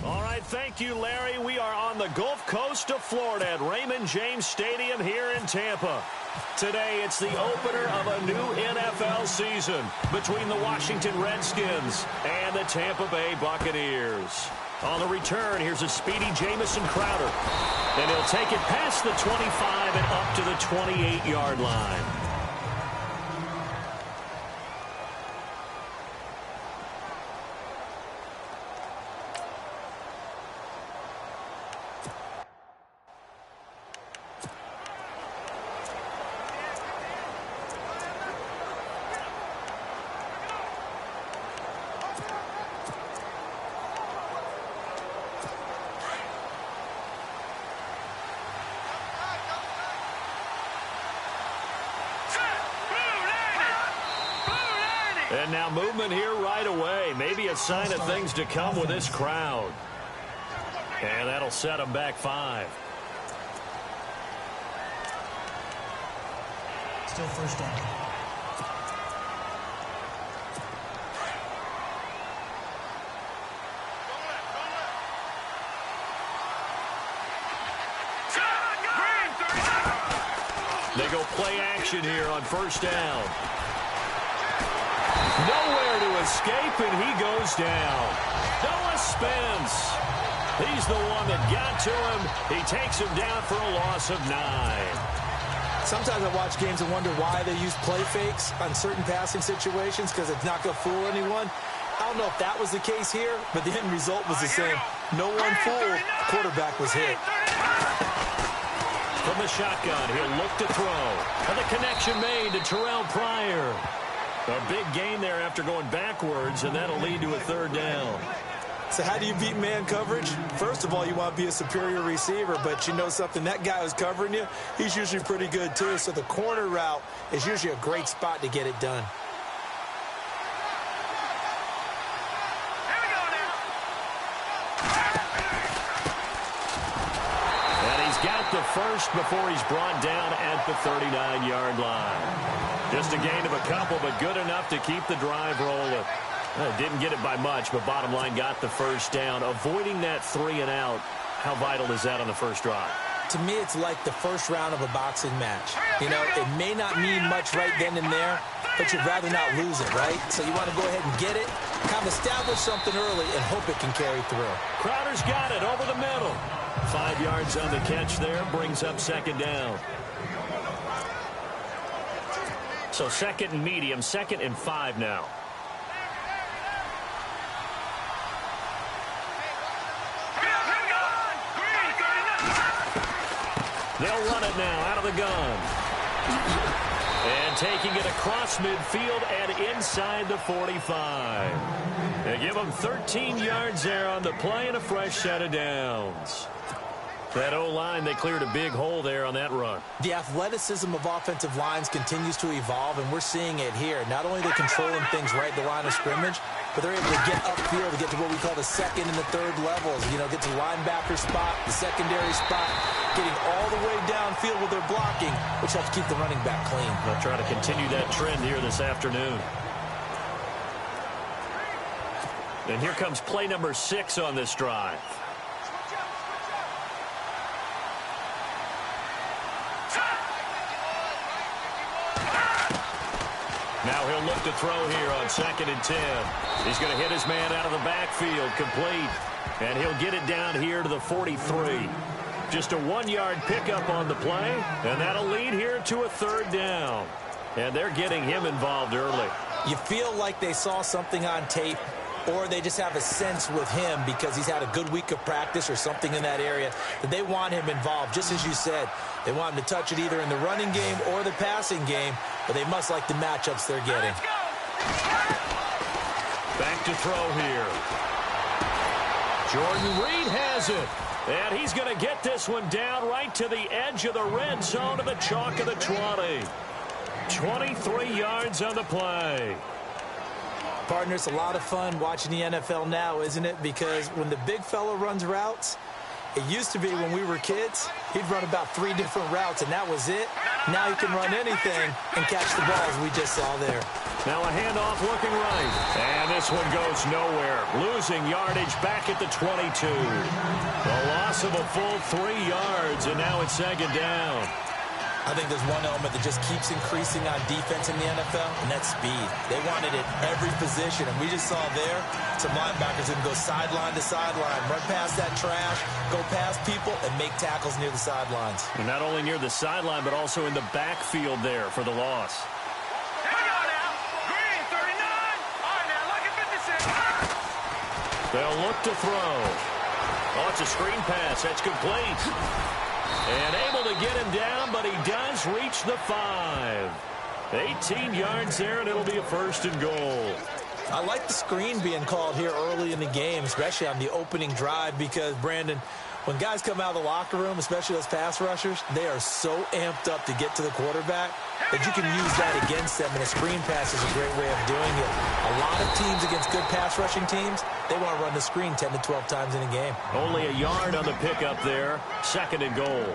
All right, thank you, Larry. We are on the Gulf Coast of Florida at Raymond James Stadium here in Tampa. Today, it's the opener of a new NFL season between the Washington Redskins and the Tampa Bay Buccaneers. On the return, here's a speedy Jamison Crowder. And he'll take it past the 25 and up to the 28-yard line. And now movement here right away. Maybe a sign of things to come with this crowd. And that'll set them back 5. Still first down. They go play action here on first down. Nowhere to escape, and he goes down. Noah Spence. He's the one that got to him. He takes him down for a loss of 9. Sometimes I watch games and wonder why they use play fakes on certain passing situations, because it's not going to fool anyone. I don't know if that was the case here, but the end result was the same. No one fooled. Quarterback was hit. From the shotgun, he'll look to throw. And the connection made to Terrell Pryor. A big gain there after going backwards, and that'll lead to a third down. So how do you beat man coverage? First of all, you want to be a superior receiver, but you know something, that guy who's covering you, he's usually pretty good too. So the corner route is usually a great spot to get it done. And he's got the first before he's brought down at the 39-yard line. Just a gain of a couple, but good enough to keep the drive rolling. Didn't get it by much, but bottom line got the first down. Avoiding that 3 and out, how vital is that on the first drive? To me, it's like the first round of a boxing match. You know, it may not mean much right then and there, but you'd rather not lose it, right? So you want to go ahead and get it, kind of establish something early, and hope it can carry through. Crowder's got it over the middle. 5 yards on the catch there, brings up second down. So second and medium, 2nd and 5 now. They'll run it now out of the gun. And taking it across midfield and inside the 45. They give them 13 yards there on the play and a fresh set of downs. That O-line, they cleared a big hole there on that run. The athleticism of offensive lines continues to evolve, and we're seeing it here. Not only are they controlling things right at the line of scrimmage, but they're able to get upfield to get to what we call the second and the third levels. You know, get to the linebacker spot, the secondary spot, getting all the way downfield with their blocking, which helps keep the running back clean. They'll try to continue that trend here this afternoon. And here comes play number 6 on this drive. Now he'll look to throw here on 2nd and 10. He's going to hit his man out of the backfield, complete. And he'll get it down here to the 43. Just a 1-yard pickup on the play, and that'll lead here to a third down. And they're getting him involved early. You feel like they saw something on tape, or they just have a sense with him because he's had a good week of practice or something in that area that they want him involved. Just as you said, they want him to touch it either in the running game or the passing game, but they must like the matchups they're getting. Back to throw here. Jordan Reed has it. And he's going to get this one down right to the edge of the red zone to the chalk of the 20. 23 yards on the play. Partner, it's a lot of fun watching the NFL now, isn't it? Because when the big fella runs routes, it used to be when we were kids, he'd run about 3 different routes, and that was it. Now he can run anything and catch the balls we just saw there. Now a handoff looking right. And this one goes nowhere. Losing yardage back at the 22. A loss of a full 3 yards, and now it's second down. I think there's one element that just keeps increasing on defense in the NFL, and that's speed. They want it at every position, and we just saw there some linebackers who can go sideline to sideline, run past that trash, go past people, and make tackles near the sidelines. And not only near the sideline, but also in the backfield there for the loss. They'll look to throw. Oh, it's a screen pass. That's complete. And able to get him down, but he does reach the 5. 18 yards there, and it'll be a first and goal. I like the screen being called here early in the game, especially on the opening drive, because, Brandon, when guys come out of the locker room, especially those pass rushers, they are so amped up to get to the quarterback that you can use that against them, and a screen pass is a great way of doing it. A lot of teams against good pass rushing teams, they want to run the screen 10 to 12 times in a game. Only a yard on the pickup there. Second and goal.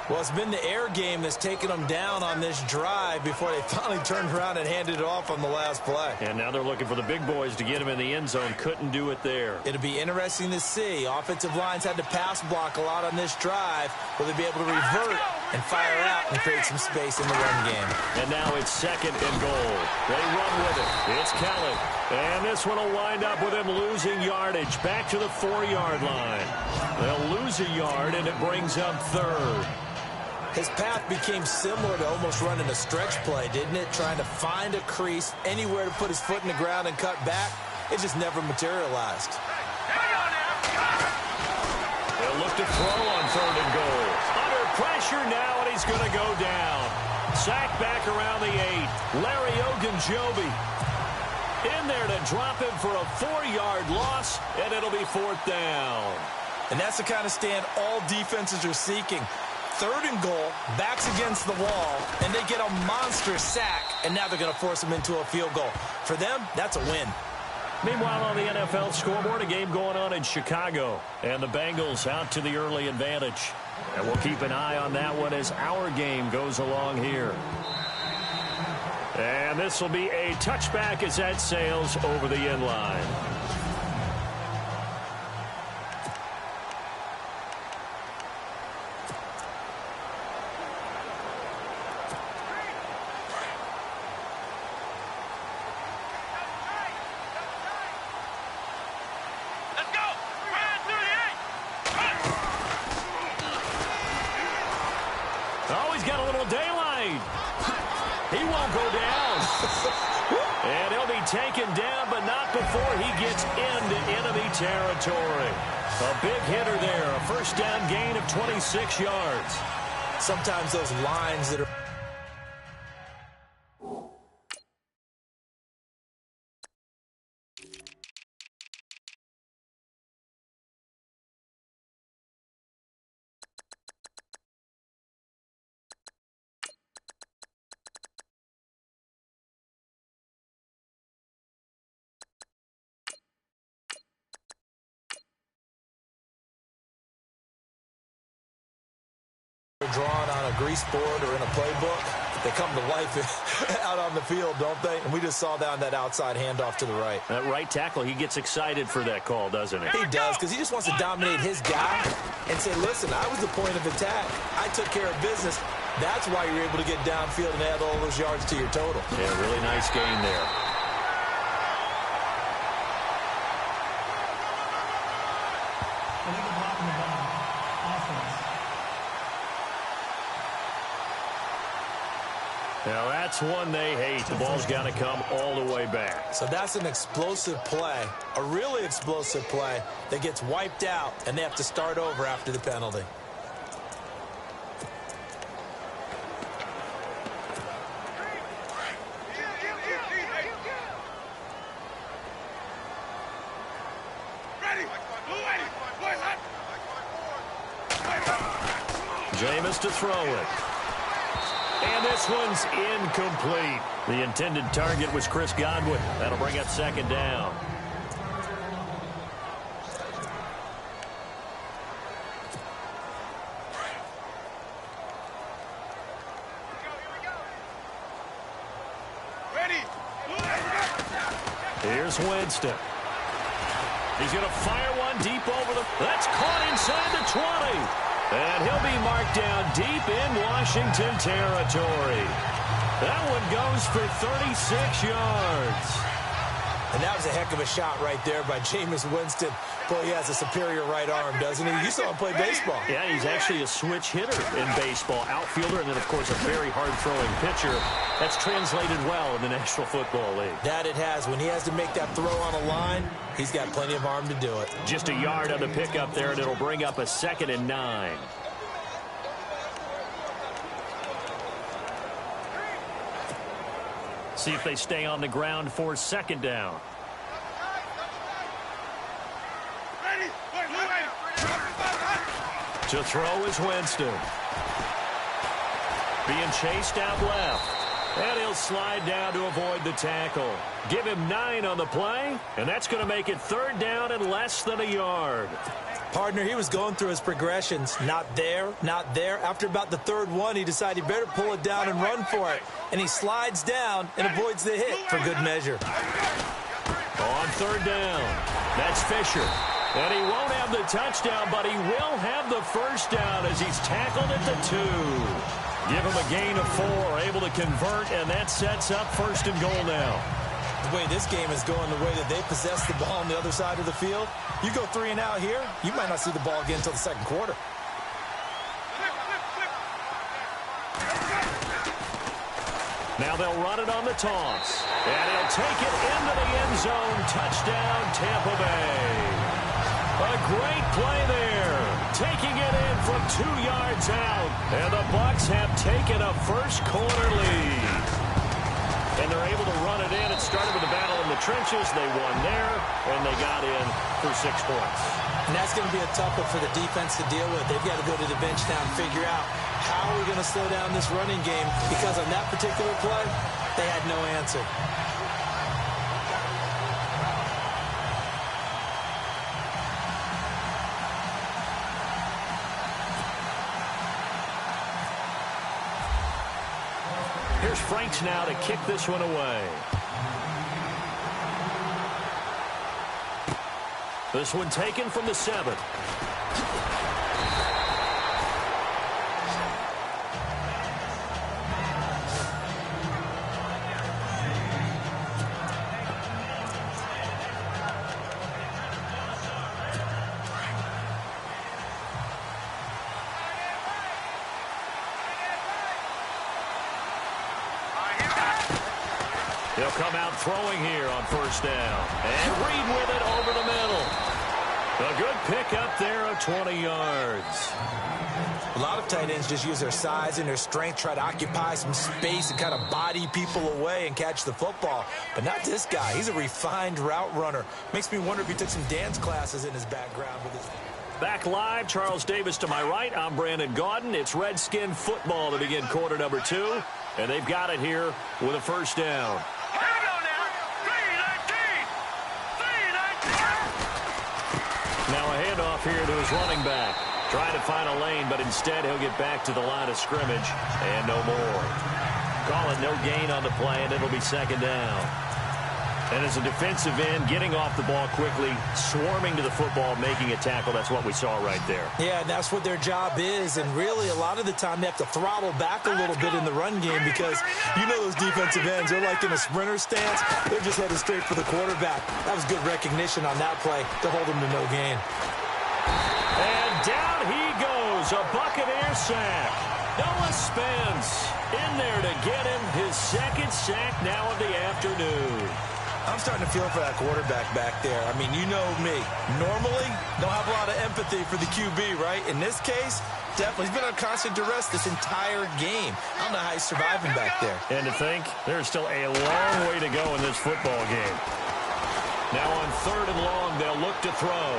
Well, it's been the air game that's taken them down on this drive before they finally turned around and handed it off on the last play. And now they're looking for the big boys to get him in the end zone. Couldn't do it there. It'll be interesting to see. Offensive lines had to pass block a lot on this drive. Will they be able to revert and fire out and create some space in the run game? And now it's second and goal. They run with it. It's Kelly. And this one will wind up with him losing yardage back to the 4-yard line. They'll lose a yard, and it brings up third. His path became similar to almost running a stretch play, didn't it? Trying to find a crease, anywhere to put his foot in the ground and cut back. It just never materialized. They'll look to throw on third and goal. Under pressure now, and he's going to go down. Sacked back around the 8. Larry Ogunjobi in there to drop him for a 4-yard loss, and it'll be fourth down. And that's the kind of stand all defenses are seeking. Third and goal, backs against the wall, and they get a monstrous sack, and now they're going to force them into a field goal. For them, that's a win. Meanwhile, on the NFL scoreboard, a game going on in Chicago, and the Bengals out to the early advantage. And we'll keep an eye on that one as our game goes along here. And this will be a touchback as that sails over the end line. Oh, he's got a little daylight. He won't go down. And he'll be taken down, but not before he gets into enemy territory. A big hitter there. A first down gain of 26 yards. Sometimes those lines that are drawn on a grease board or in a playbook, they come to life out on the field, don't they? And we just saw down that outside handoff to the right. That right tackle, he gets excited for that call, doesn't he? He does, because he just wants to dominate his guy and say, listen, I was the point of attack. I took care of business. That's why you're able to get downfield and add all those yards to your total. Yeah, really nice game there. Now that's one they hate. The ball's got to come all the way back. So that's an explosive play, a really explosive play that gets wiped out, and they have to start over after the penalty. Ready. Thomas to throw it. And this one's incomplete. The intended target was Chris Godwin. That'll bring up second down. Here's Winston. He's going to fire one deep over the... That's caught inside the 20. And he'll be marked down deep in Washington territory. That one goes for 36 yards. And that was a heck of a shot right there by Jameis Winston. Boy, he has a superior right arm, doesn't he? You saw him play baseball. Yeah, he's actually a switch hitter in baseball. Outfielder, and then, of course, a very hard-throwing pitcher. That's translated well in the National Football League. That it has. When he has to make that throw on a line, he's got plenty of arm to do it. Just a yard on the pickup there, and it'll bring up a 2nd and 9. See if they stay on the ground for second down. To throw is Winston. Being chased out left. And he'll slide down to avoid the tackle. Give him 9 on the play, and that's going to make it 3rd down and less than a yard. Partner, he was going through his progressions. Not there, not there. After about the 3rd one, he decided he better pull it down and run for it. And he slides down and avoids the hit for good measure. On 3rd down, that's Fisher. And he won't have the touchdown, but he will have the 1st down as he's tackled at the 2. Give him a gain of 4, able to convert, and that sets up 1st and goal now. The way this game is going, the way that they possess the ball on the other side of the field, you go 3 and out here, you might not see the ball again until the 2nd quarter. Now they'll run it on the toss. And he'll take it into the end zone. Touchdown, Tampa Bay. A great play there. Taking it in from 2 yards out. And the Bucs have taken a first quarter lead. And they're able to run it in. It started with a battle in the trenches. They won there, and they got in for 6 points. And that's going to be a tough one for the defense to deal with. They've got to go to the bench now and figure out how are we going to slow down this running game, because on that particular play, they had no answer. Here's Franks now to kick this one away. This one taken from the 7. He'll come out throwing here on 1st down. And Reed with it over the middle. A good pickup there of 20 yards. A lot of tight ends just use their size and their strength, try to occupy some space and kind of body people away and catch the football. But not this guy. He's a refined route runner. Makes me wonder if he took some dance classes in his background with his... Back live, Charles Davis to my right. I'm Brandon Gaudin. It's Redskin football to begin quarter number 2. And they've got it here with a 1st down. Now a handoff here to his running back. Trying to find a lane, but instead he'll get back to the line of scrimmage. And no more. Call it no gain on the play, and it'll be 2nd down. And as a defensive end, getting off the ball quickly, swarming to the football, making a tackle. That's what we saw right there. Yeah, and that's what their job is. And really, a lot of the time, they have to throttle back a little bit in the run game because you know those defensive ends, they're like in a sprinter stance. They're just headed straight for the quarterback. That was good recognition on that play to hold him to no gain. And down he goes, a Buccaneer sack. Noah Spence in there to get him his 2nd sack now of the afternoon. I'm starting to feel for that quarterback back there. I mean, you know me. Normally, don't have a lot of empathy for the QB, right? In this case, definitely. He's been on constant duress this entire game. I don't know how he's surviving back there. And to think, there's still a long way to go in this football game. Now on 3rd and long, they'll look to throw.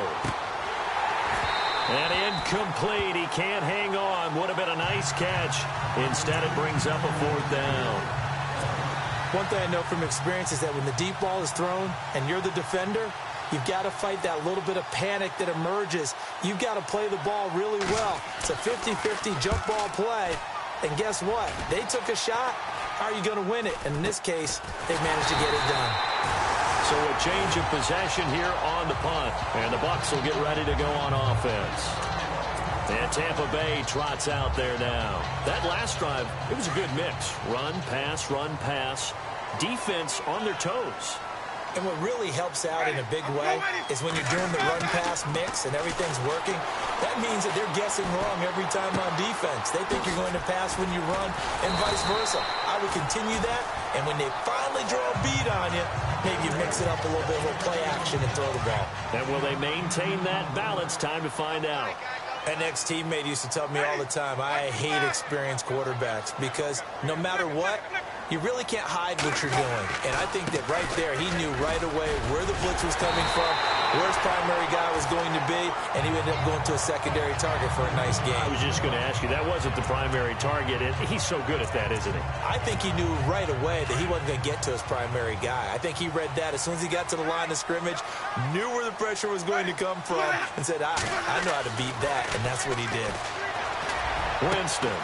And incomplete. He can't hang on. Would have been a nice catch. Instead, it brings up a fourth down. One thing I know from experience is that when the deep ball is thrown and you're the defender, you've got to fight that little bit of panic that emerges. You've got to play the ball really well. It's a 50-50 jump ball play. And guess what? They took a shot. How are you going to win it? And in this case, they managed to get it done. So a change of possession here on the punt. And the Bucs will get ready to go on offense. And Tampa Bay trots out there now. That last drive, it was a good mix. Run, pass, defense on their toes. And what really helps out in a big way is when you're doing the run-pass mix and everything's working, that means that they're guessing wrong every time on defense. They think you're going to pass when you run and vice versa. I would continue that, and when they finally draw a beat on you, maybe you mix it up a little bit with play action and throw the ball. And will they maintain that balance? Time to find out. An ex-teammate used to tell me all the time, I hate experienced quarterbacks because no matter what, you really can't hide what you're doing. And I think that right there, he knew right away where the blitz was coming from, where his primary guy was going to be, and he ended up going to a secondary target for a nice game. I was just going to ask you, that wasn't the primary target. He's so good at that, isn't he? I think he knew right away that he wasn't going to get to his primary guy. I think he read that as soon as he got to the line of scrimmage, knew where the pressure was going to come from, and said, I know how to beat that, and that's what he did. Winston.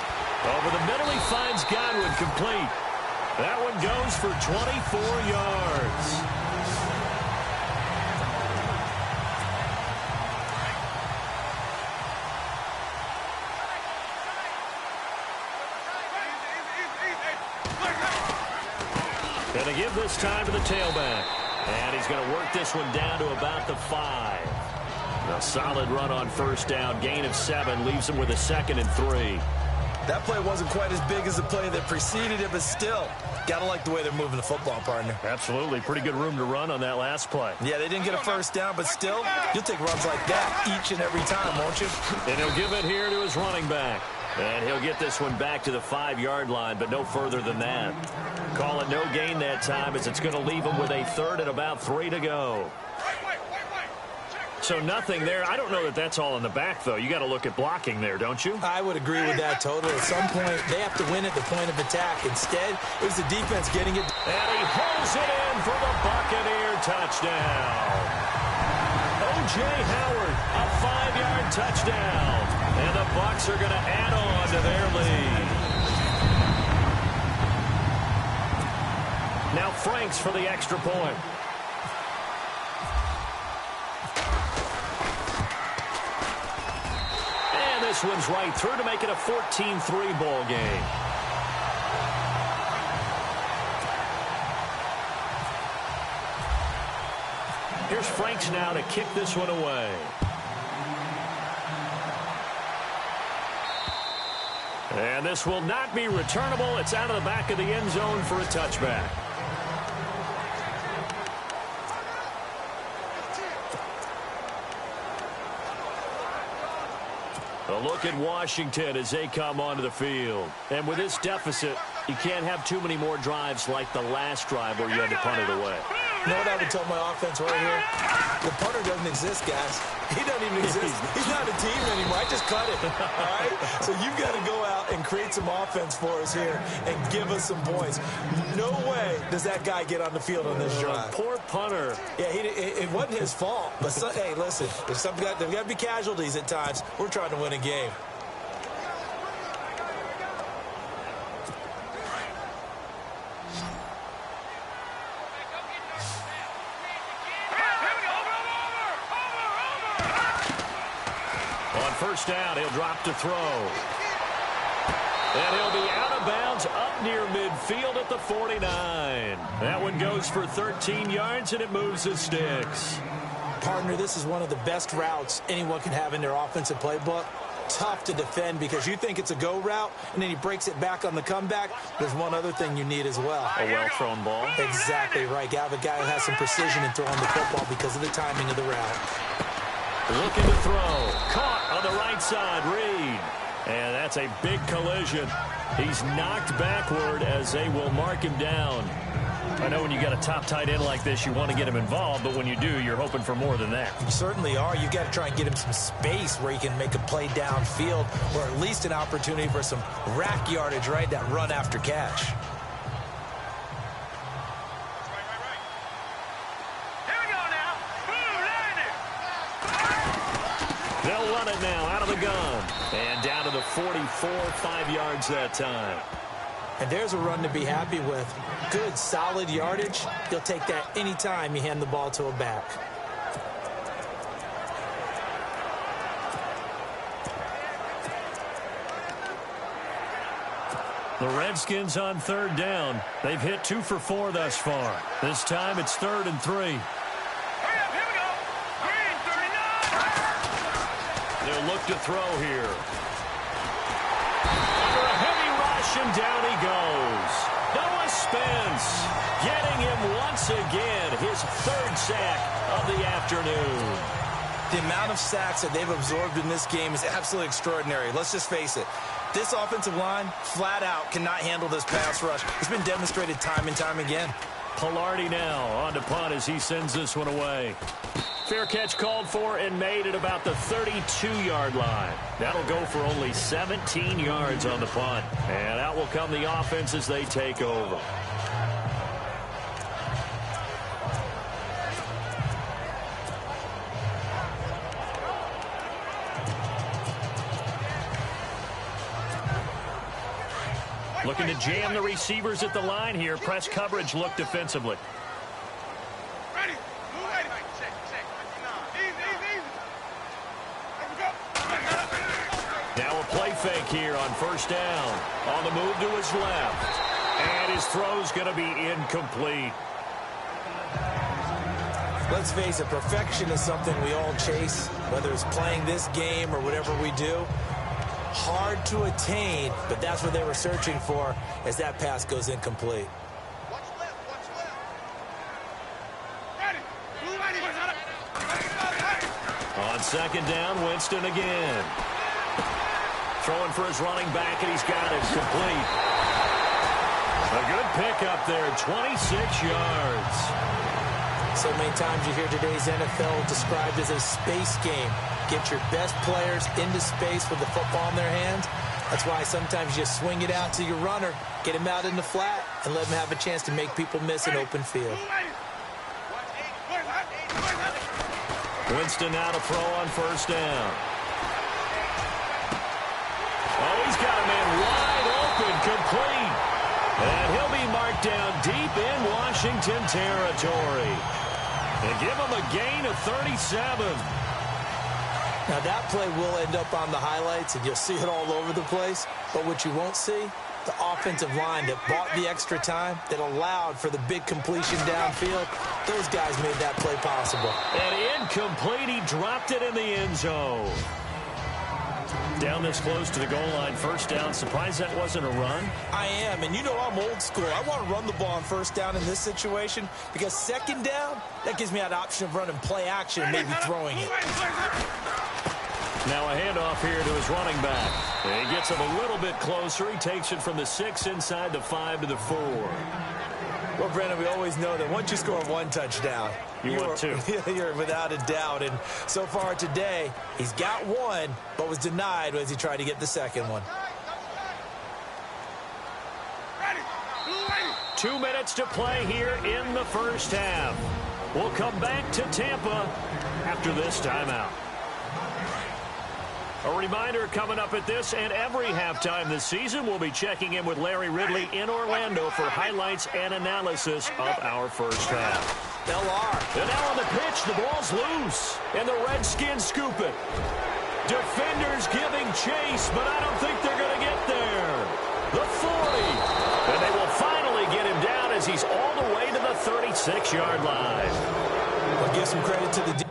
Over the middle, he finds Godwin complete. That one goes for 24 yards. Going to give this time to the tailback. And he's going to work this one down to about the 5. A solid run on first down. Gain of 7 leaves him with a 2nd and 3. That play wasn't quite as big as the play that preceded it, but still, got to like the way they're moving the football, partner. Absolutely. Pretty good room to run on that last play. Yeah, they didn't get a first down, but still, you'll take runs like that each and every time, won't you? And he'll give it here to his running back. And he'll get this one back to the 5-yard line, but no further than that. Call it no gain that time as it's going to leave him with a 3rd and about 3 to go. So nothing there. I don't know that that's all in the back, though. You got to look at blocking there, don't you? I would agree with that totally. At some point, they have to win at the point of attack. Instead, it was the defense getting it. And he pulls it in for the Buccaneer touchdown. O.J. Howard, a 5-yard touchdown. And the Bucs are going to add on to their lead. Now Franks for the extra point. This one's right through to make it a 14-3 ball game. Here's Franks now to kick this one away. And this will not be returnable. It's out of the back of the end zone for a touchback. A look at Washington as they come onto the field. And with this deficit, you can't have too many more drives like the last drive where you had to punt it away. You know what I would tell my offense right here? The punter doesn't exist, guys. He doesn't even exist. He's not a team anymore. I just cut it. All right? So you've got to go out and create some offense for us here and give us some points. No way does that guy get on the field on this drive. Poor punter. Yeah, it wasn't his fault. But, hey, listen, there's got to be casualties at times. We're trying to win a game. First down, he'll drop to throw. And he'll be out of bounds up near midfield at the 49. That one goes for 13 yards, and it moves the sticks. Partner, this is one of the best routes anyone can have in their offensive playbook. Tough to defend because you think it's a go route, and then he breaks it back on the comeback. There's one other thing you need as well. A well-thrown ball. Exactly right. You have a guy who has some precision in throwing the football because of the timing of the route. Looking to throw. Caught on the right side. Reed. And that's a big collision. He's knocked backward as they will mark him down. I know when you got a top tight end like this, you want to get him involved, but when you do, you're hoping for more than that. You certainly are. You've got to try and get him some space where he can make a play downfield, or at least an opportunity for some rack yardage, right? That run after catch. They'll run it now out of the gun. And down to the 44, 5 yards that time. And there's a run to be happy with. Good, solid yardage. You'll take that anytime you hand the ball to a back. The Redskins on 3rd down. They've hit 2 for 4 thus far. This time it's 3rd and 3. Hurry up, here we go. Green, 39. They'll look to throw here. Under a heavy rush, and down he goes. Noah Spence getting him once again, his 3rd sack of the afternoon. The amount of sacks that they've absorbed in this game is absolutely extraordinary. Let's just face it. This offensive line, flat out, cannot handle this pass rush. It's been demonstrated time and time again. Pilardi now on to punt as he sends this one away. Fair catch called for and made at about the 32-yard line. That'll go for only 17 yards on the punt. And out will come the offense as they take over. Looking to jam the receivers at the line here. Press coverage look defensively. Ready. Move ready. Check. Easy. Now a play fake here on 1st down. On the move to his left. And his throw's going to be incomplete. Let's face it, perfection is something we all chase, whether it's playing this game or whatever we do. Hard to attain, but that's what they were searching for as that pass goes incomplete. Watch left. Ready. Move ready. On 2nd down, Winston again. Throwing for his running back, and he's got it complete. A good pickup there, 26 yards. So many times you hear today's NFL described as a space game. Get your best players into space with the football in their hands. That's why sometimes you swing it out to your runner, get him out in the flat, and let him have a chance to make people miss an open field. Winston now to throw on 1st down. Oh, he's got a man wide open, complete. And he'll be marked down deep in Washington territory. And give him a gain of 37. Now, that play will end up on the highlights, and you'll see it all over the place. But what you won't see, the offensive line that bought the extra time, that allowed for the big completion downfield, those guys made that play possible. And incomplete, he dropped it in the end zone. Down this close to the goal line, 1st down. Surprised that wasn't a run? I am, and you know I'm old school. I want to run the ball on 1st down in this situation because 2nd down, that gives me that option of running play action and maybe throwing it. Now a handoff here to his running back. And he gets him a little bit closer. He takes it from the 6 inside the 5 to the 4. Well, Brandon, we always know that once you score 1 touchdown, want 2. You're without a doubt. And so far today, he's got 1, but was denied as he tried to get the 2nd one. 2 minutes to play here in the 1st half. We'll come back to Tampa after this timeout. A reminder coming up at this and every halftime this season, we'll be checking in with Larry Ridley in Orlando for highlights and analysis of our 1st half. LR. And now on the pitch, the ball's loose, and the Redskins scoop it. Defenders giving chase, but I don't think they're going to get there. The 40. And they will finally get him down as he's all the way to the 36-yard line. I'll give some credit to the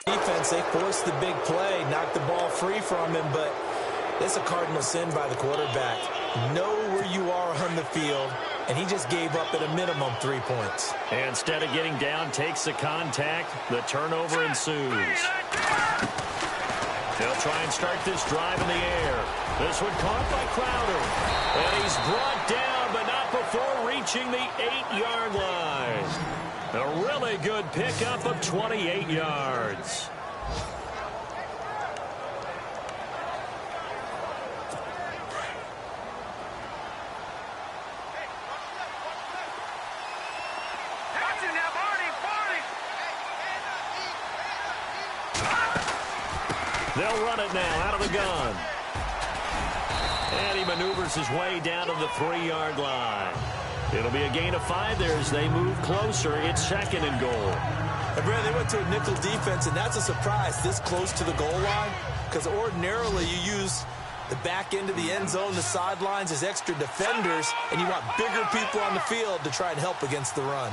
Defense, they forced the big play, knocked the ball free from him, but it's a cardinal sin by the quarterback. Know where you are on the field, and he just gave up at a minimum 3 points. And instead of getting down, takes the contact. The turnover ensues. They'll try and start this drive in the air. This one caught by Crowder. And he's brought down, but not before reaching the 8-yard line. A really good pickup of 28 yards. They'll run it now out of the gun. And he maneuvers his way down to the 3-yard line. It'll be a gain of 5 there as they move closer. It's 2nd and goal. And Brad, they went to a nickel defense, and that's a surprise this close to the goal line, because ordinarily you use the back end of the end zone, the sidelines as extra defenders, and you want bigger people on the field to try and help against the run.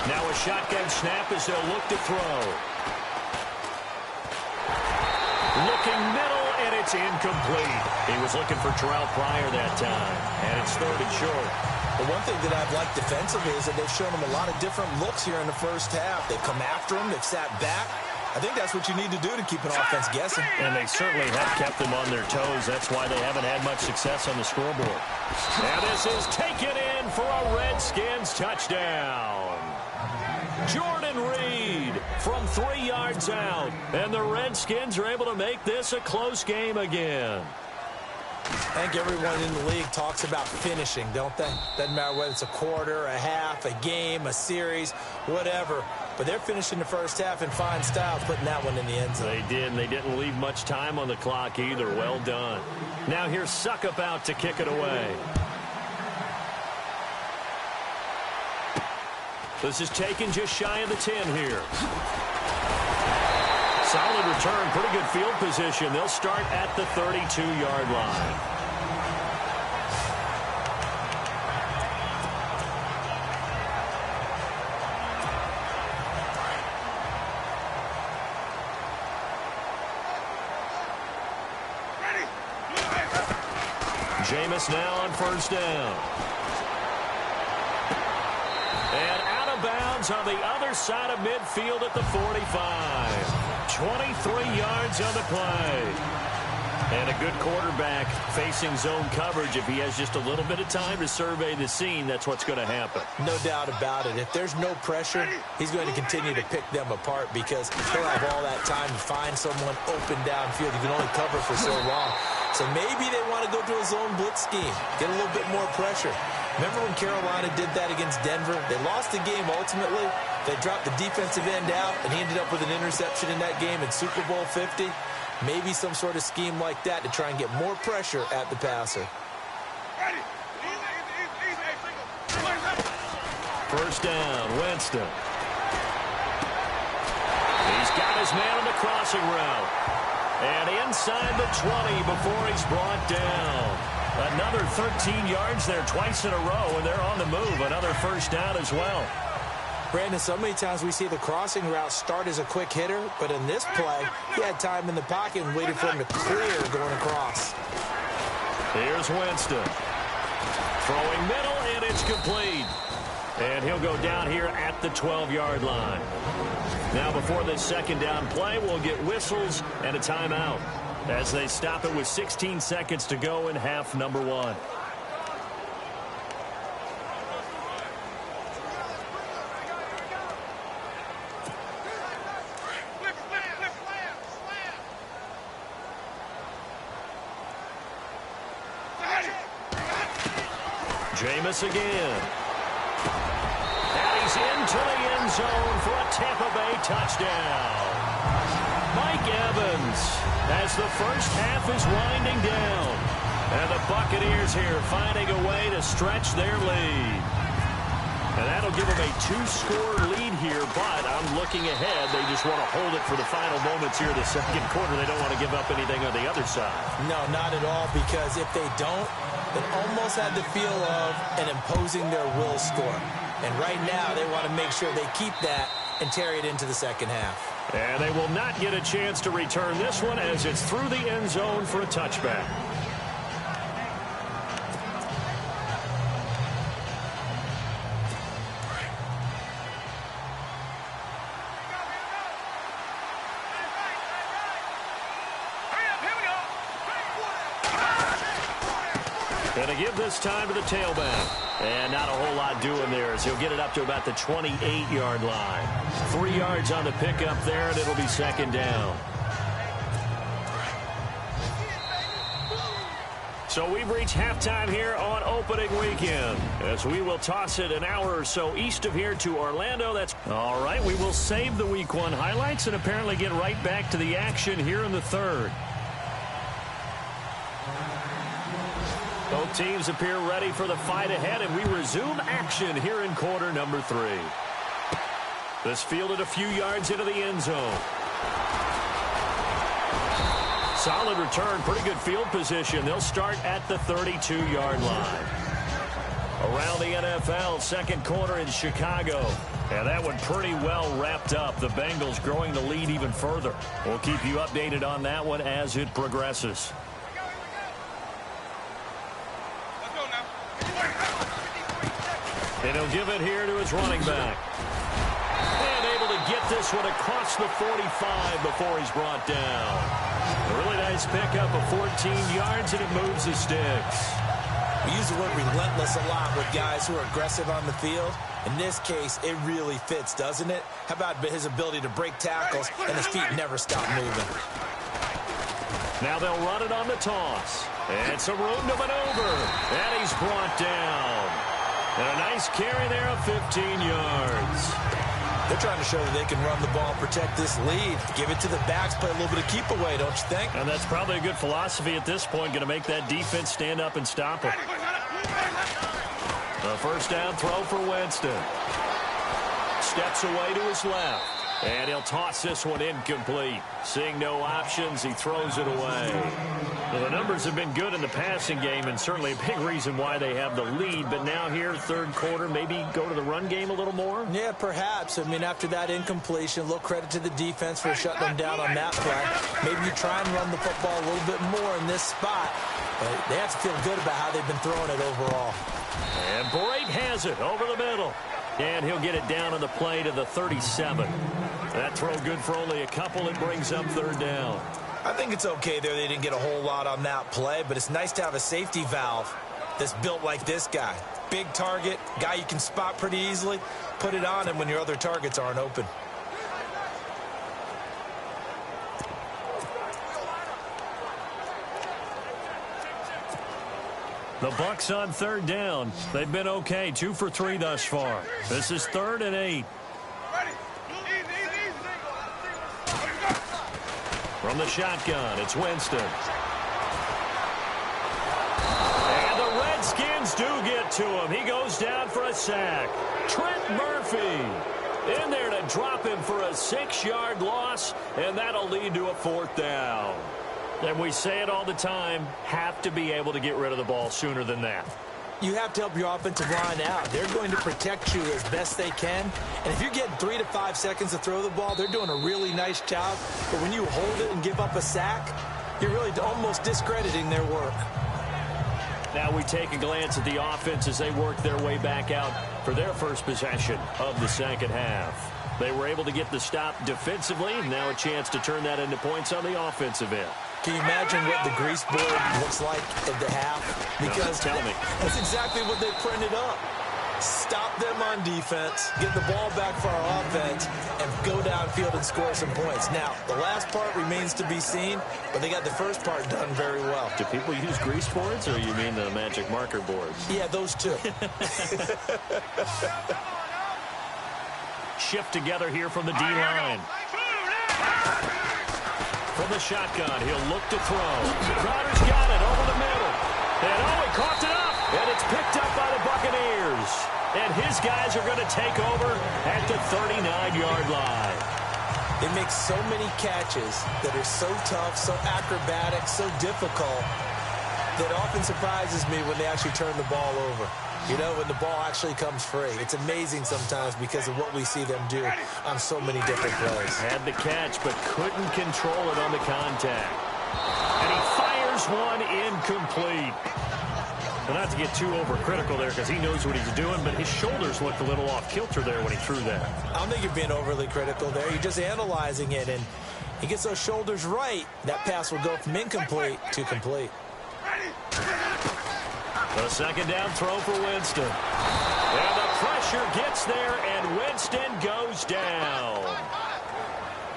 Now a shotgun snap as they'll look to throw. Looking middle, and it's incomplete. He was looking for Terrell Pryor that time, and it's 3rd and short. The one thing that I've liked defensively is that they've shown him a lot of different looks here in the first half. They've come after him. They've sat back. I think that's what you need to do to keep an offense guessing. And they certainly have kept them on their toes. That's why they haven't had much success on the scoreboard. And this is taken in for a Redskins touchdown. Jordan Reed from 3 yards out. And the Redskins are able to make this a close game again. I think everyone in the league talks about finishing, don't they? Doesn't matter whether it's a quarter, a half, a game, a series, whatever. But they're finishing the first half in fine style, putting that one in the end zone. They did, and they didn't leave much time on the clock either. Well done. Now here's Suckup out to kick it away. This is taken just shy of the 10 here. Solid return, pretty good field position. They'll start at the 32-yard line. Jameis now on 1st down. And out of bounds on the other side of midfield at the 45. 23 yards on the play. And a good quarterback facing zone coverage. If he has just a little bit of time to survey the scene, that's what's going to happen. No doubt about it. If there's no pressure, he's going to continue to pick them apart because he'll have all that time to find someone open downfield. You can only cover for so long. So maybe they want to go to a zone blitz scheme, get a little bit more pressure. Remember when Carolina did that against Denver? They lost the game ultimately. They dropped the defensive end out, and he ended up with an interception in that game in Super Bowl 50. Maybe some sort of scheme like that to try and get more pressure at the passer. First down, Winston. He's got his man on the crossing route. And inside the 20 before he's brought down. Another 13 yards there twice in a row, and they're on the move. Another first down as well. Brandon, so many times we see the crossing route start as a quick hitter, but in this play, he had time in the pocket and waited for him to clear going across. Here's Winston. Throwing middle, and it's complete. And he'll go down here at the 12-yard line. Now before this second down play, we'll get whistles and a timeout as they stop it with 16 seconds to go in half number 1. Jameis again. And he's into the end zone for a Tampa Bay touchdown. Mike Evans as the first half is winding down. And the Buccaneers here finding a way to stretch their lead. And that'll give them a 2-score lead here, but I'm looking ahead. They just want to hold it for the final moments here in the second quarter. They don't want to give up anything on the other side. No, not at all, because if they don't, it almost had the feel of an imposing their will score. And right now, they want to make sure they keep that and carry it into the second half. And they will not get a chance to return this one as it's through the end zone for a touchback. Going to give this time to the tailback. And not a whole lot doing there as he'll get it up to about the 28-yard line. 3 yards on the pickup there, and it'll be second down. So we've reached halftime here on opening weekend as we will toss it an hour or so east of here to Orlando. That's all right. We will save the week 1 highlights and apparently get right back to the action here in the third. Both teams appear ready for the fight ahead, and we resume action here in quarter number 3. This fielded a few yards into the end zone. Solid return, pretty good field position. They'll start at the 32-yard line. Around the NFL, second quarter in Chicago. And that one pretty well wrapped up. The Bengals growing the lead even further. We'll keep you updated on that one as it progresses. And he'll give it here to his running back. And able to get this one across the 45 before he's brought down. A really nice pickup of 14 yards, and it moves the sticks. We use the word relentless a lot with guys who are aggressive on the field. In this case, it really fits, doesn't it? How about his ability to break tackles and his feet never stop moving? Now they'll run it on the toss. And it's a room to maneuver. And he's brought down. And a nice carry there of 15 yards. They're trying to show that they can run the ball and protect this lead. Give it to the backs, play a little bit of keep away, don't you think? And that's probably a good philosophy at this point, going to make that defense stand up and stop them. The first down throw for Winston. Steps away to his left. And he'll toss this one incomplete. Seeing no options, he throws it away. Well, the numbers have been good in the passing game, and certainly a big reason why they have the lead. But now here, third quarter, maybe go to the run game a little more? Yeah, perhaps. I mean, after that incompletion, a little credit to the defense for shutting them down on that play. Maybe you try and run the football a little bit more in this spot. But they have to feel good about how they've been throwing it overall. And Brate has it over the middle. And he'll get it down on the play to the 37. That throw good for only a couple. It brings up third down. I think it's okay there. They didn't get a whole lot on that play, but it's nice to have a safety valve that's built like this guy. Big target, guy you can spot pretty easily. Put it on him when your other targets aren't open. The Bucs on third down. They've been okay, 2 for 3 thus far. This is 3rd and 8. From the shotgun, it's Winston. And the Redskins do get to him. He goes down for a sack. Trent Murphy in there to drop him for a 6-yard loss, and that'll lead to a 4th down. And we say it all the time, have to be able to get rid of the ball sooner than that. You have to help your offensive line out. They're going to protect you as best they can. And if you're getting 3 to 5 seconds to throw the ball, they're doing a really nice job. But when you hold it and give up a sack, you're really almost discrediting their work. Now we take a glance at the offense as they work their way back out for their first possession of the second half. They were able to get the stop defensively. Now a chance to turn that into points on the offensive end. Can you imagine what the grease board looks like at the half? Because tell me. That's exactly what they printed up. Stop them on defense, get the ball back for our offense, and go downfield and score some points. Now, the last part remains to be seen, but they got the first part done very well. Do people use grease boards, or you mean the magic marker boards? Yeah, those two. Shift together here from the D-line. From the shotgun, he'll look to throw. Crowder's got it over the middle. And he coughed it up. And it's picked up by the Buccaneers. And his guys are going to take over at the 39-yard line. It makes so many catches that are so tough, so acrobatic, so difficult. That often surprises me when they actually turn the ball over. You know, when the ball actually comes free. It's amazing sometimes because of what we see them do on so many different plays. Had the catch, but couldn't control it on the contact. And he fires one incomplete. Well, not to get too overcritical there because he knows what he's doing, but his shoulders looked a little off kilter there when he threw that. I don't think you're being overly critical there. You're just analyzing it, and he gets those shoulders right. That pass will go from incomplete to complete. A second down throw for Winston. And the pressure gets there, and Winston goes down.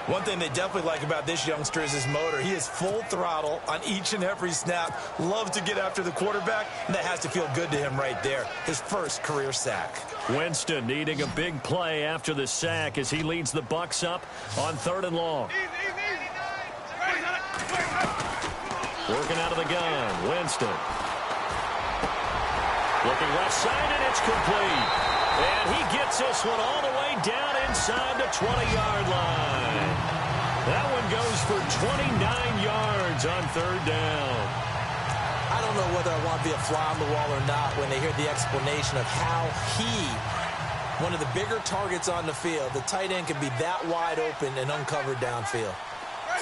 One thing they definitely like about this youngster is his motor. He is full throttle on each and every snap. Loves to get after the quarterback, and that has to feel good to him right there. His first career sack. Winston needing a big play after the sack as he leads the Bucs up on 3rd and long. Working out of the gun, Winston. Looking left side, and it's complete. And he gets this one all the way down inside the 20-yard line. That one goes for 29 yards on 3rd down. I don't know whether I want to be a fly on the wall or not when they hear the explanation of how one of the bigger targets on the field, the tight end can be that wide open and uncovered downfield.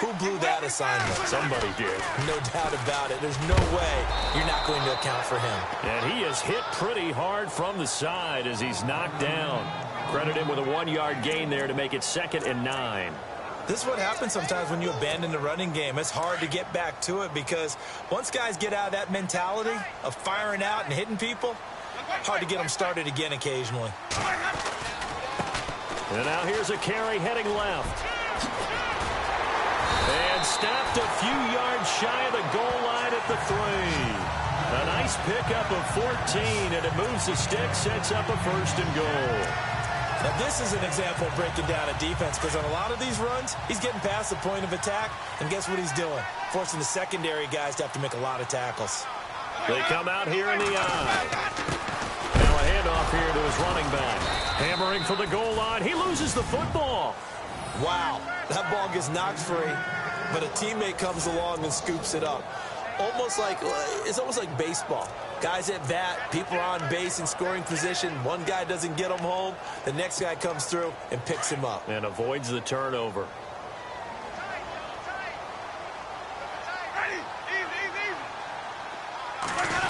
Who blew that assignment? Somebody did. No doubt about it. There's no way you're not going to account for him. And he is hit pretty hard from the side as he's knocked down. Credit him with a 1-yard gain there to make it 2nd and 9. This is what happens sometimes when you abandon the running game. It's hard to get back to it because once guys get out of that mentality of firing out and hitting people, hard to get them started again occasionally. And now here's a carry heading left. And stopped a few yards shy of the goal line at the 3. A nice pickup of 14, and it moves the stick, sets up a 1st and goal. Now, this is an example of breaking down a defense because on a lot of these runs, he's getting past the point of attack, and guess what he's doing? Forcing the secondary guys to have to make a lot of tackles. They come out here in the eye. Now a handoff here to his running back. Hammering for the goal line. He loses the football. Wow, that ball gets knocked free, but a teammate comes along and scoops it up. It's almost like baseball. Guys at bat, people are on base in scoring position. One guy doesn't get him home. The next guy comes through and picks him up. And avoids the turnover.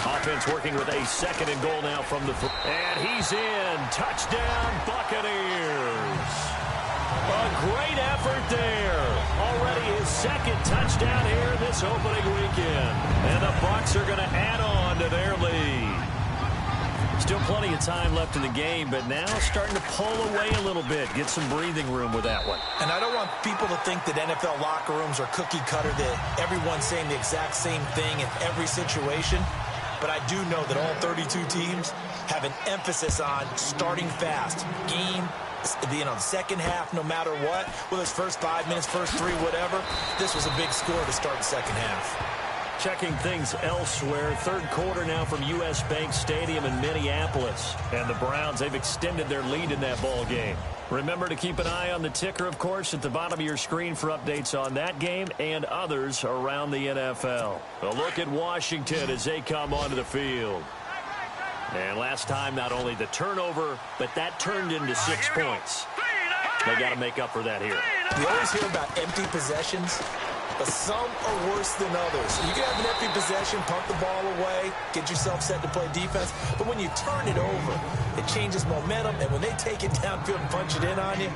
Offense working with a 2nd and goal now from the... And he's in. Touchdown, Buccaneers. A great effort there. Already his 2nd touchdown here this opening weekend. And the Bucs are going to add on to their lead. Still plenty of time left in the game, but now starting to pull away a little bit. Get some breathing room with that one. And I don't want people to think that NFL locker rooms are cookie cutter, that everyone's saying the exact same thing in every situation. But I do know that all 32 teams have an emphasis on starting fast. Game, the second half, no matter what, whether it's first 5 minutes, first 3, whatever. This was a big score to start the second half. Checking things elsewhere. 3rd quarter now from U.S. Bank Stadium in Minneapolis. And the Browns, they've extended their lead in that ball game. Remember to keep an eye on the ticker, of course, at the bottom of your screen for updates on that game and others around the NFL. A look at Washington as they come onto the field. And last time, not only the turnover, but that turned into 6 points. They got to make up for that here. We always hear about empty possessions, but some are worse than others. You can have an empty possession, pump the ball away, get yourself set to play defense, but when you turn it over, it changes momentum, and when they take it downfield and punch it in on you,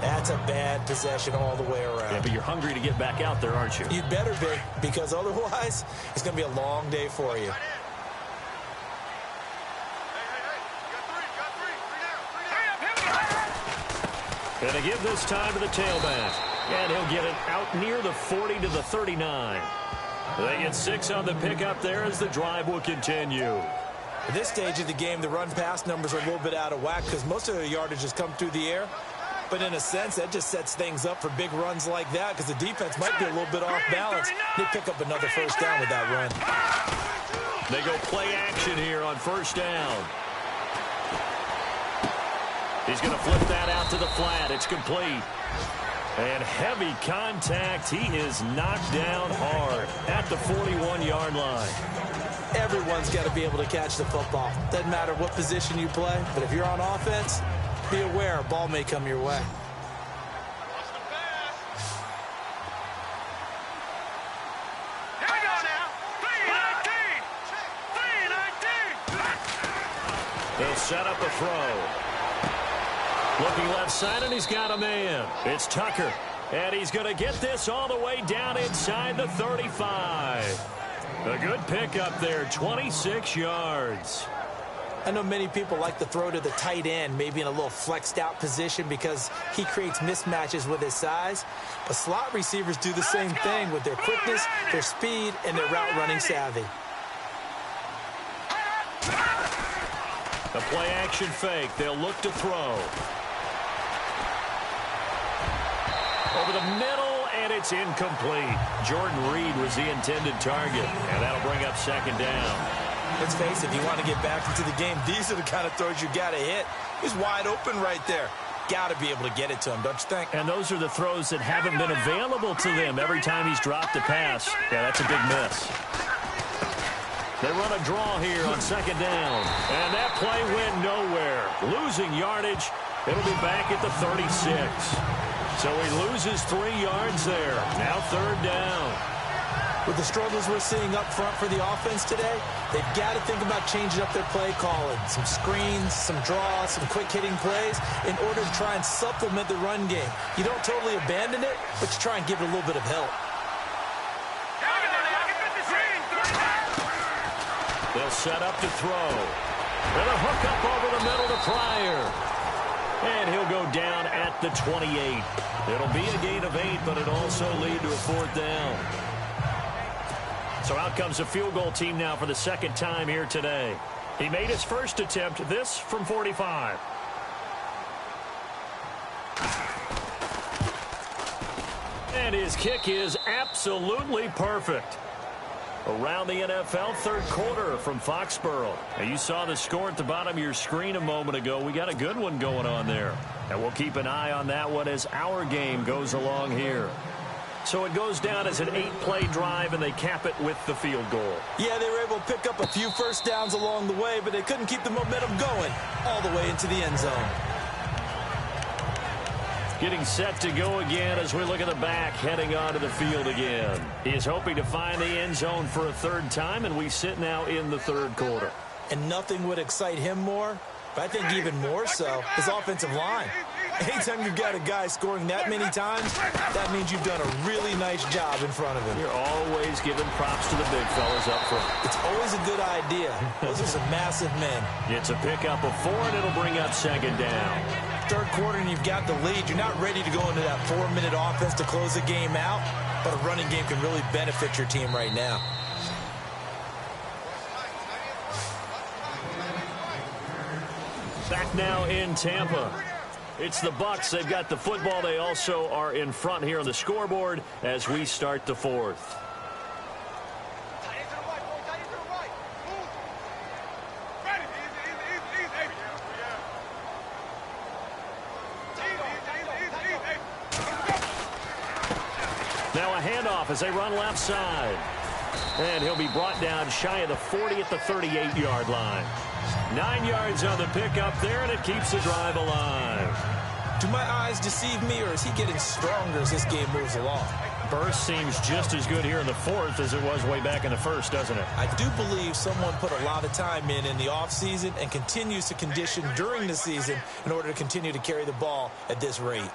that's a bad possession all the way around. Yeah, but you're hungry to get back out there, aren't you? You'd better be, because otherwise, it's going to be a long day for you. And to give this time to the tailback. And he'll get it out near the 40 to the 39. They get 6 on the pickup there as the drive will continue. At this stage of the game, the run-pass numbers are a little bit out of whack because most of the yardage has come through the air. But in a sense, that just sets things up for big runs like that because the defense might be a little bit off balance. They pick up another first down with that run. They go play action here on first down. He's going to flip that out to the flat. It's complete. And heavy contact. He is knocked down hard at the 41-yard line. Everyone's got to be able to catch the football. Doesn't matter what position you play, but if you're on offense, be aware a ball may come your way. They'll set up a throw. Looking left side, and he's got a man. It's Tucker. And he's going to get this all the way down inside the 35. A good pickup there, 26 yards. I know many people like to throw to the tight end, maybe in a little flexed out position because he creates mismatches with his size. But slot receivers do the same thing with their quickness, their speed, and their route running savvy. The play action fake. They'll look to throw. Over the middle, and it's incomplete. Jordan Reed was the intended target, and that'll bring up second down. Let's face it, if you want to get back into the game, these are the kind of throws you got to hit. He's wide open right there. Got to be able to get it to him, don't you think? And those are the throws that haven't been available to them every time he's dropped a pass. Yeah, that's a big miss. They run a draw here on second down. And that play went nowhere. Losing yardage. It'll be back at the 36. So he loses 3 yards there. Now third down. With the struggles we're seeing up front for the offense today, they've got to think about changing up their play calling. Some screens, some draws, some quick-hitting plays in order to try and supplement the run game. You don't totally abandon it, but you try and give it a little bit of help. They'll set up to throw. And a hook up over the middle to Pryor. And he'll go down at the 28. It'll be a gain of 8, but it'll also lead to a fourth down. So out comes a field goal team now for the second time here today. He made his first attempt, this from 45. And his kick is absolutely perfect. Around the NFL, third quarter from Foxborough. Now, you saw the score at the bottom of your screen a moment ago. We got a good one going on there. And we'll keep an eye on that one as our game goes along here. So it goes down as an 8-play drive, and they cap it with the field goal. Yeah, they were able to pick up a few first downs along the way, but they couldn't keep the momentum going all the way into the end zone. Getting set to go again as we look at the back, heading onto the field again. He is hoping to find the end zone for a third time, and we sit now in the third quarter. And nothing would excite him more, but I think even more so, his offensive line. Anytime you've got a guy scoring that many times, that means you've done a really nice job in front of him. You're always giving props to the big fellas up front. It's always a good idea. Those are some massive men. It's a pickup of 4, and it'll bring up second down. Third quarter, and you've got the lead. You're not ready to go into that 4-minute offense to close the game out, but a running game can really benefit your team right now. Back now in Tampa. It's the Bucs. They've got the football. They also are in front here on the scoreboard as we start the fourth. Now a handoff as they run left side. And he'll be brought down shy of the 40 at the 38-yard line. 9 yards on the pickup there, and it keeps the drive alive. Do my eyes deceive me, or is he getting stronger as this game moves along? Burst seems just as good here in the fourth as it was way back in the first, doesn't it? I do believe someone put a lot of time in the offseason and continues to condition during the season in order to continue to carry the ball at this rate.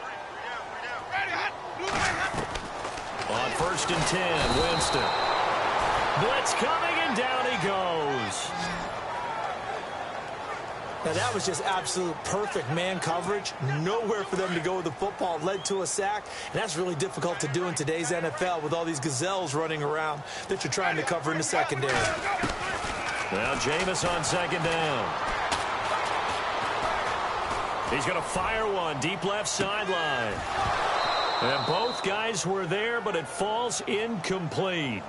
On 1st and 10, Winston. Blitz coming, and down he goes. Now, that was just absolute perfect man coverage. Nowhere for them to go with the football. Led to a sack. And that's really difficult to do in today's NFL with all these gazelles running around that you're trying to cover in the secondary. Now, Jameis on second down. He's going to fire one deep left sideline. And both guys were there, but it falls incomplete.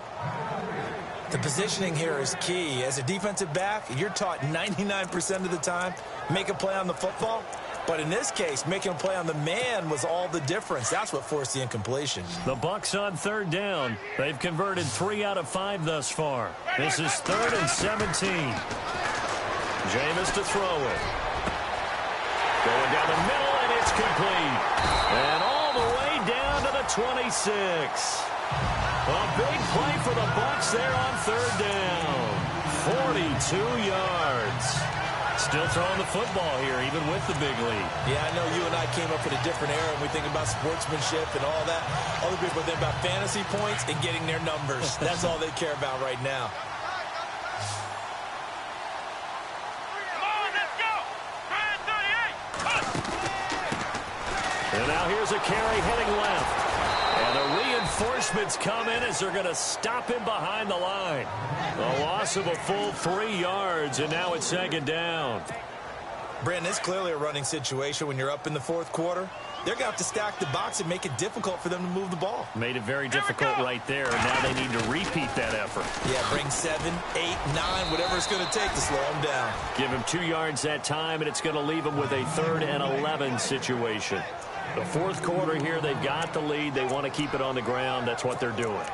The positioning here is key. As a defensive back, you're taught 99% of the time, make a play on the football. But in this case, making a play on the man was all the difference. That's what forced the incompletion. The Bucs on third down. They've converted 3 out of 5 thus far. This is 3rd and 17. Jameis to throw it. Going down the middle, and it's complete. And all the way down to the 26. A big play for the Bucs there on third down. 42 yards. Still throwing the football here, even with the big lead. Yeah, I know you and I came up in a different era, and we think about sportsmanship and all that. Other people think about fantasy points and getting their numbers. That's all they care about right now. And now here's a carry heading left. And the reinforcements come in as they're going to stop him behind the line. A loss of a full 3 yards, and now it's 2nd down. Brandon, it's clearly a running situation when you're up in the 4th quarter. They're going to have to stack the box and make it difficult for them to move the ball. Made it very difficult right there, and now they need to repeat that effort. Yeah, bring 7, 8, 9, whatever it's going to take to slow them down. Give him 2 yards that time, and it's going to leave him with a 3rd and 11 situation. The 4th quarter here, they've got the lead. They want to keep it on the ground. That's what they're doing.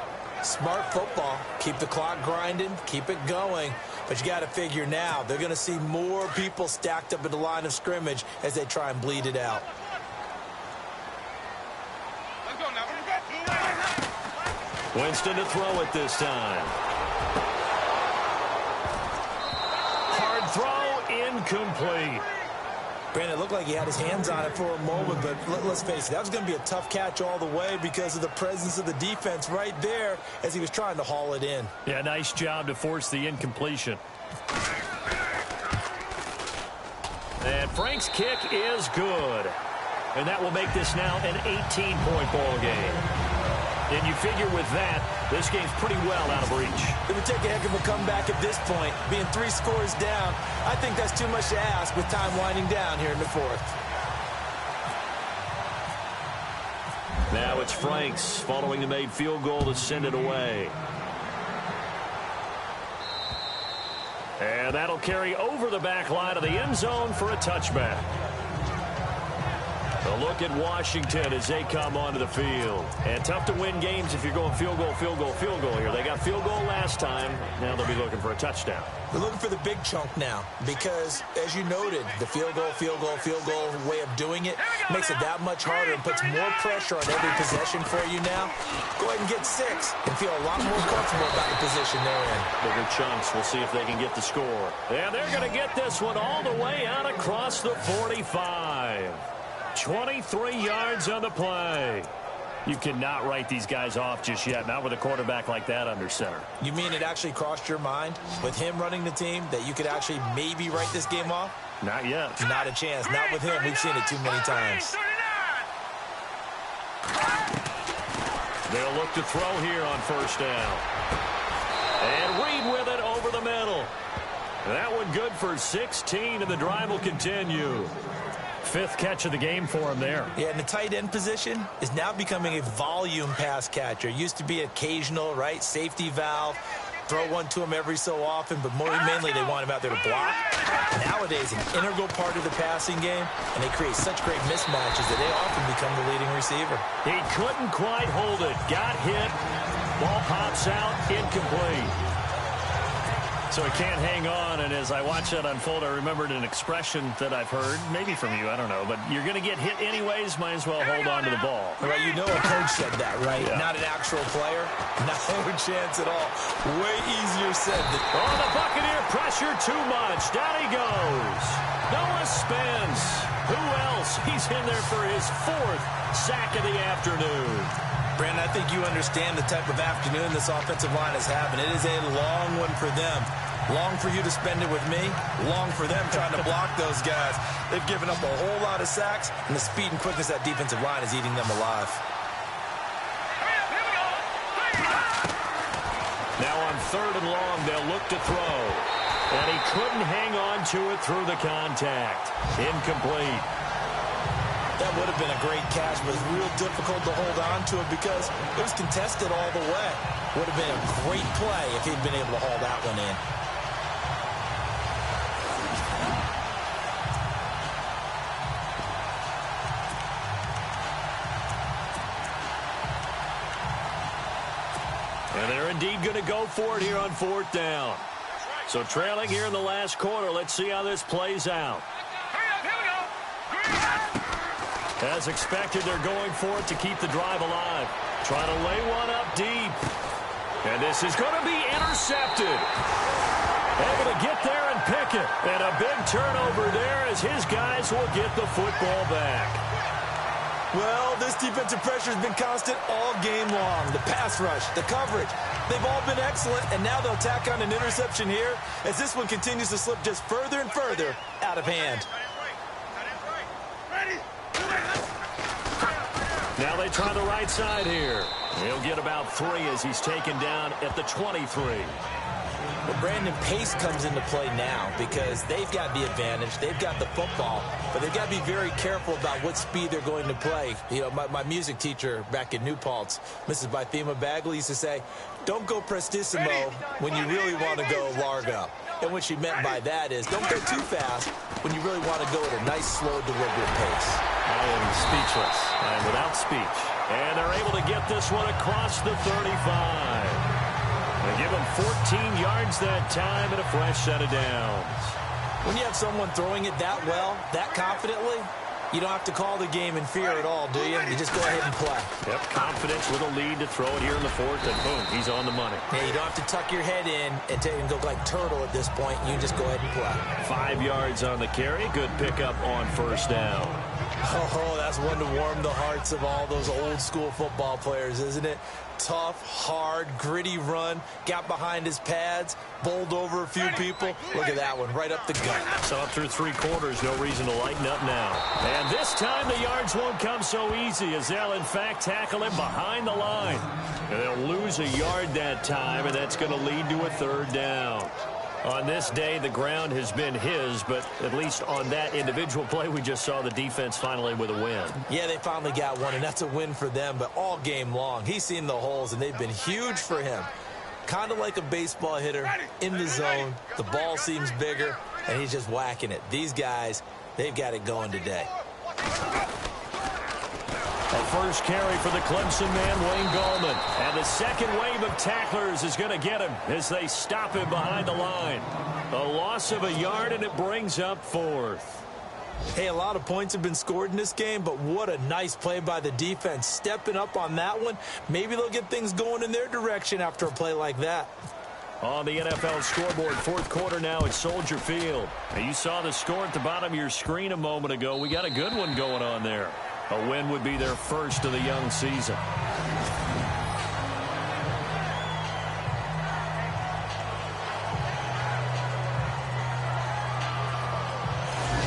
Smart football. Keep the clock grinding. Keep it going. But you got to figure now, they're going to see more people stacked up at the line of scrimmage as they try and bleed it out. Let's go now. Winston to throw it this time. Hard throw, incomplete. Brandon, it looked like he had his hands on it for a moment, but let's face it, that was going to be a tough catch all the way because of the presence of the defense right there as he was trying to haul it in. Yeah, nice job to force the incompletion. And Frank's kick is good. And that will make this now an 18-point ball game. And you figure with that, this game's pretty well out of reach. It would take a heck of a comeback at this point. Being 3 scores down, I think that's too much to ask with time winding down here in the 4th. Now it's Franks following the made field goal to send it away. And that'll carry over the back line of the end zone for a touchback. A look at Washington as they come onto the field. And tough to win games if you're going field goal, field goal, field goal here. They got field goal last time. Now they'll be looking for a touchdown. They're looking for the big chunk now because, as you noted, the field goal, field goal, field goal way of doing it makes it that much harder and puts more pressure on every possession for you now. Go ahead and get 6 and feel a lot more comfortable about the position they're in. Bigger chunks. We'll see if they can get the score. And they're going to get this one all the way out across the 45. 23 yards on the play. You cannot write these guys off just yet, not with a quarterback like that under center. You mean it actually crossed your mind with him running the team that you could actually maybe write this game off? Not yet. Not a chance. Not with him. We've seen it too many times. They'll look to throw here on 1st down. And Reed with it over the middle. That one good for 16, and the drive will continue. 5th catch of the game for him there. Yeah, and the tight end position is now becoming a volume pass catcher. Used to be occasional, right? Safety valve. Throw one to him every so often, but more mainly they want him out there to block. Nowadays, an integral part of the passing game, and they create such great mismatches that they often become the leading receiver. He couldn't quite hold it. Got hit. Ball pops out. Incomplete. So he can't hang on, and as I watch that unfold, I remembered an expression that I've heard, maybe from you, I don't know, but you're going to get hit anyways, might as well hold on to the ball. Well, you know a coach said that, right? Yeah. Not an actual player. No chance at all. Way easier said than... Oh, the Buccaneer pressure too much. Down he goes. Noah Spence. Who else? He's in there for his 4th sack of the afternoon. Brandon, I think you understand the type of afternoon this offensive line is having. It is a long one for them. Long for you to spend it with me. Long for them trying to block those guys. They've given up a whole lot of sacks, and the speed and quickness of that defensive line is eating them alive. Now on 3rd and long, they'll look to throw. And he couldn't hang on to it through the contact. Incomplete. That would have been a great catch, but it's real difficult to hold on to it because it was contested all the way. Would have been a great play if he'd been able to haul that one in. And they're indeed going to go for it here on 4th down. So trailing here in the last quarter. Let's see how this plays out. As expected, they're going for it to keep the drive alive. Trying to lay one up deep. And this is going to be intercepted. Able to get there and pick it. And a big turnover there as his guys will get the football back. Well, this defensive pressure has been constant all game long. The pass rush, the coverage, they've all been excellent, and now they'll tack on an interception here as this one continues to slip just further and further out of hand. Now they try the right side here. He'll get about 3 as he's taken down at the 23. Well, Brandon, pace comes into play now because they've got the advantage. They've got the football, but they've got to be very careful about what speed they're going to play. You know, my music teacher back in New Paltz, Mrs. Bythema Bagley, used to say, don't go prestissimo when you really want to go largo. And what she meant by that is don't go too fast when you really want to go at a nice, slow, deliberate pace. I am speechless. I am without speech. And they're able to get this one across the 35. They give him 14 yards that time and a fresh set of downs. When you have someone throwing it that well, that confidently, you don't have to call the game in fear at all, do you? You just go ahead and play. Yep, confidence with a lead to throw it here in the 4th, and boom, he's on the money. Yeah, you don't have to tuck your head in and go like turtle at this point. You just go ahead and play. 5 yards on the carry. Good pickup on 1st down. Oh, that's one to warm the hearts of all those old school football players, isn't it? Tough, hard, gritty run. Got behind his pads, bowled over a few people. Look at that one, right up the gut. So up through 3 quarters, no reason to lighten up now. And this time the yards won't come so easy as they'll, in fact, tackle him behind the line. And they'll lose a yard that time, and that's going to lead to a 3rd down. On this day, the ground has been his, but at least on that individual play, we just saw the defense finally with a win. Yeah, they finally got one, and that's a win for them, but all game long, he's seen the holes, and they've been huge for him. Kind of like a baseball hitter in the zone. The ball seems bigger, and he's just whacking it. These guys, they've got it going today. A first carry for the Clemson man, Wayne Gallman. And the second wave of tacklers is going to get him as they stop him behind the line. A loss of a yard, and it brings up 4th. Hey, a lot of points have been scored in this game, but what a nice play by the defense. Stepping up on that one, maybe they'll get things going in their direction after a play like that. On the NFL scoreboard, 4th quarter now at Soldier Field. Now, you saw the score at the bottom of your screen a moment ago. We got a good one going on there. A win would be their first of the young season.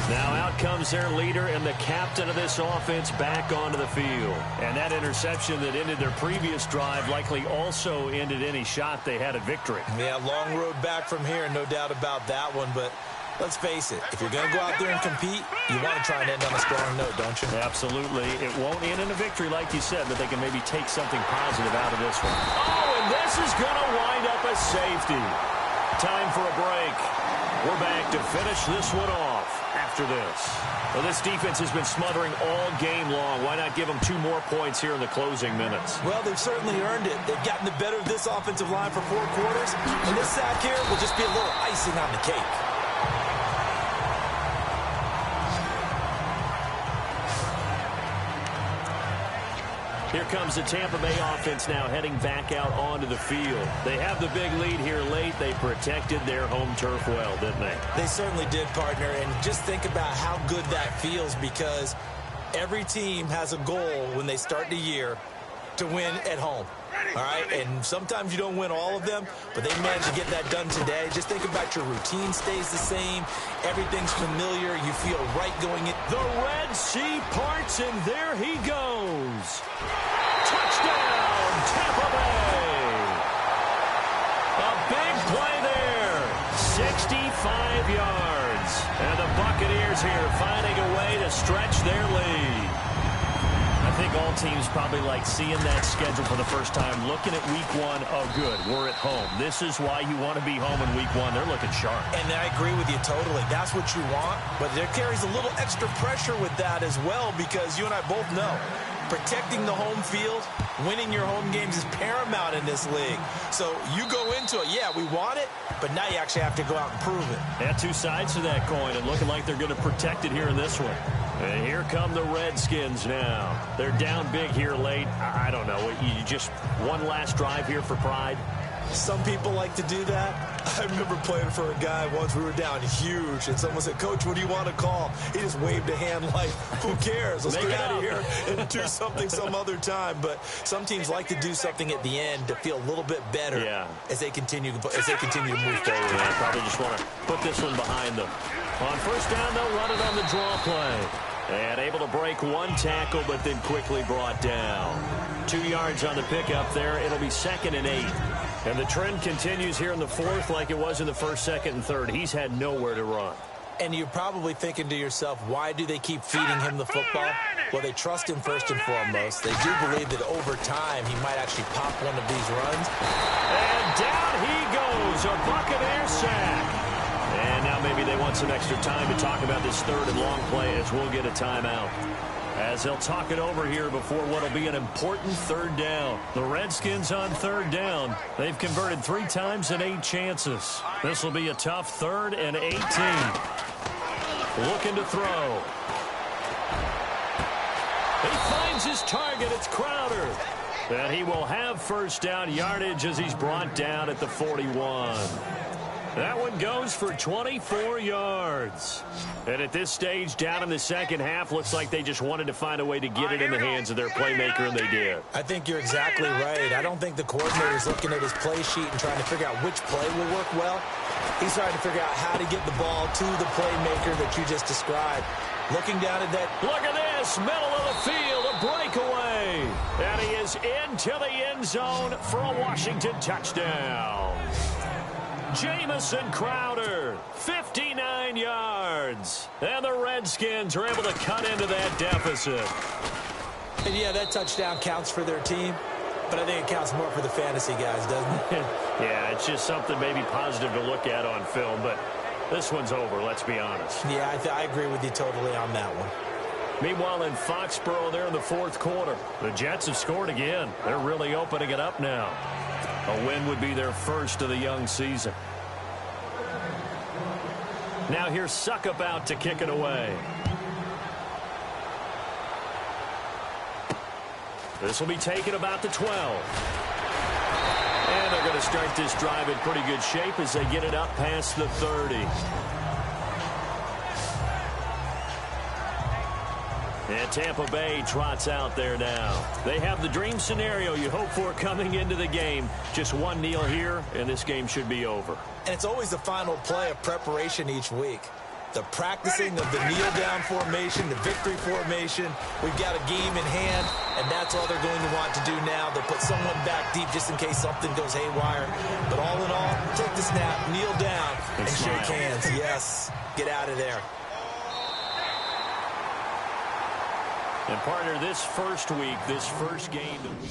Now out comes their leader and the captain of this offense back onto the field. And that interception that ended their previous drive likely also ended any shot they had at victory. Yeah, long road back from here, no doubt about that one, but let's face it, if you're going to go out there and compete, you want to try and end on a strong note, don't you? Absolutely. It won't end in a victory, like you said, but they can maybe take something positive out of this one. Oh, and this is going to wind up a safety. Time for a break. We're back to finish this one off after this. Well, this defense has been smothering all game long. Why not give them 2 more points here in the closing minutes? Well, they've certainly earned it. They've gotten the better of this offensive line for 4 quarters, and this sack here will just be a little icing on the cake. Here comes the Tampa Bay offense now heading back out onto the field. They have the big lead here late. They protected their home turf well, didn't they? They certainly did, partner, and just think about how good that feels because every team has a goal when they start the year to win at home. All right, and sometimes you don't win all of them, but they managed to get that done today. Just think about your routine stays the same. Everything's familiar. You feel right going in. The Red Sea parts, and there he goes. Touchdown, Tampa Bay. A big play there. 65 yards. And the Buccaneers here finding a way to stretch their lead. think all teams probably like seeing that schedule for the first time, looking at week one. Oh, good, we're at home. This is why you want to be home in week one. They're looking sharp. And I agree with you totally. That's what you want, but there carries a little extra pressure with that as well, because you and I both know protecting the home field, winning your home games is paramount in this league. So you go into it, yeah, we want it, but now you actually have to go out and prove it. Yeah, two sides to that coin, and looking like they're going to protect it here in this one. And here come the Redskins now. They're down big here late. I don't know. You just one last drive here for pride. Some people like to do that. I remember playing for a guy once. We were down huge, and someone said, "Coach, what do you want to call?" He just waved a hand like, who cares? Let's get out of here and do something some other time. But some teams like to do something at the end to feel a little bit better as they continue to move forward. Yeah, probably just want to put this one behind them. On first down, they'll run it on the draw play. And able to break one tackle, but then quickly brought down. 2 yards on the pickup there. It'll be 2nd and 8. And the trend continues here in the fourth like it was in the first, second, and third. He's had nowhere to run. And you're probably thinking to yourself, why do they keep feeding him the football? Well, they trust him first and foremost. They do believe that over time he might actually pop one of these runs. And down he goes, a Buccaneer sack. And now maybe they want some extra time to talk about this third and long play as we'll get a timeout. As they'll talk it over here before what will be an important third down. The Redskins on third down. They've converted 3 times in 8 chances. This will be a tough 3rd and 18. Looking to throw. He finds his target. It's Crowder. And he will have first down yardage as he's brought down at the 41. That one goes for 24 yards. And at this stage, down in the second half, looks like they just wanted to find a way to get it in the hands of their playmaker, and they did. I think you're exactly right. I don't think the coordinator's looking at his play sheet and trying to figure out which play will work well. He's trying to figure out how to get the ball to the playmaker that you just described. Looking down at that. Look at this, middle of the field, a breakaway. And he is into the end zone for a Washington touchdown. Jamison Crowder, 59 yards. And the Redskins are able to cut into that deficit. And yeah, that touchdown counts for their team, but I think it counts more for the fantasy guys, doesn't it? Yeah, it's just something maybe positive to look at on film, but this one's over, let's be honest. Yeah, I agree with you totally on that one. Meanwhile, in Foxborough, there in the fourth quarter, the Jets have scored again. They're really opening it up now. A win would be their first of the young season. Now here's Suckup out to kick it away. This will be taken about the 12. And they're going to start this drive in pretty good shape as they get it up past the 30. And Tampa Bay trots out there now. They have the dream scenario you hope for coming into the game. Just one kneel here, and this game should be over. And it's always the final play of preparation each week. The practicing of the kneel-down formation, the victory formation. We've got a game in hand, and that's all they're going to want to do now. They'll put someone back deep just in case something goes haywire. But all in all, take the snap, kneel down, and shake hands. Yes, get out of there. And partner, this first week, this first game that we